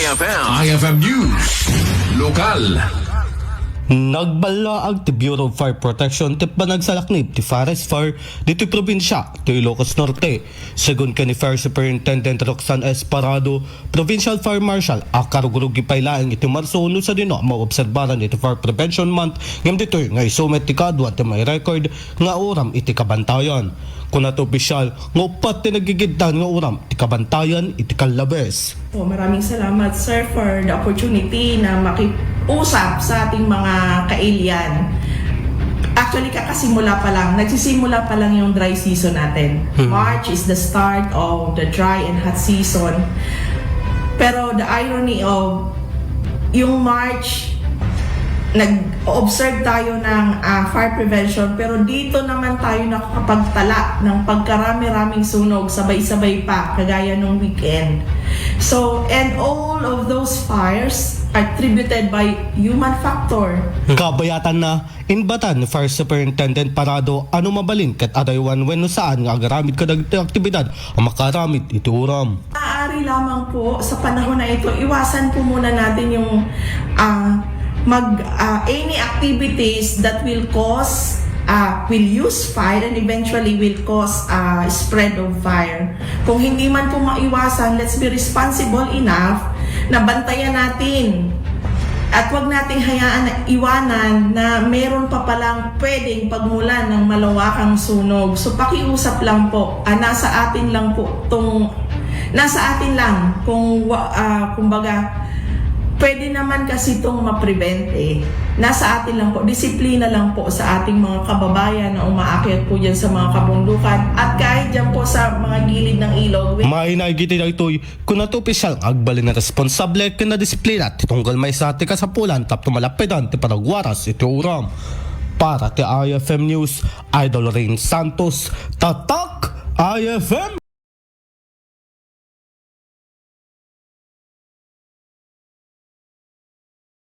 IFM News. Lokal. Nagbalaag ti Bureau of Fire Protection ti panagsalaknib ti Forest Fire dito probinsya ti Ilocos Norte. Segun ka ni Fire Superintendent Roxanne Esparado, Provincial Fire Marshal akarugurugi pailaing iti Marso uno sa dino maobserbaran iti Fire Prevention Month ngam dito nga isumet ti kadwa ti may record nga uram iti kabantayan. Kuna to opisyal nga upat ti nagigiddan nga uram ti kabantayan iti kalabes. Maraming salamat sir for the opportunity na makiusap sa ating mga kailian. Actually kakasimula pa lang, nagsisimula pa lang yung dry season natin. March is the start of the dry and hot season. Pero the irony of yung March, nag-observe tayo ng fire prevention, pero dito naman tayo nakakapagtala ng pagkarami-raming sunog sabay-sabay pa kagaya nung weekend. So, and all of those fires are attributed by human factor. Kabayatan na inbatan ni Fire Superintendent Parado ano mabalin kat adaywan wenno saan nga agaramid kadag aktibidad ang makaramid iti uram. Maaari lamang po sa panahon na ito, iwasan po muna natin yung any activities that will cause will use fire and eventually will cause spread of fire. Kung hindi man po maiwasan, let's be responsible enough na bantayan natin at wag nating hayaan na iwanan na meron pa palang pwedeng pagmulan ng malawakang sunog. So pakiusap lang po, nasa atin lang kung kumbaga pwede naman kasi itong ma-prevent eh. Nasa atin lang po, disiplina lang po sa ating mga kababayan na umaakyat po dyan sa mga kabundukan at kahit dyan po sa mga gilid ng ilog. Mahinagiti na ito'y kung nato opisyal agbalin na responsable kung na disiplina titunggal may sa ati kasapulan tapos malapidan ti panagwaras ito uram. Para ti IFM News, Idol Rain Santos, Tatak IFM!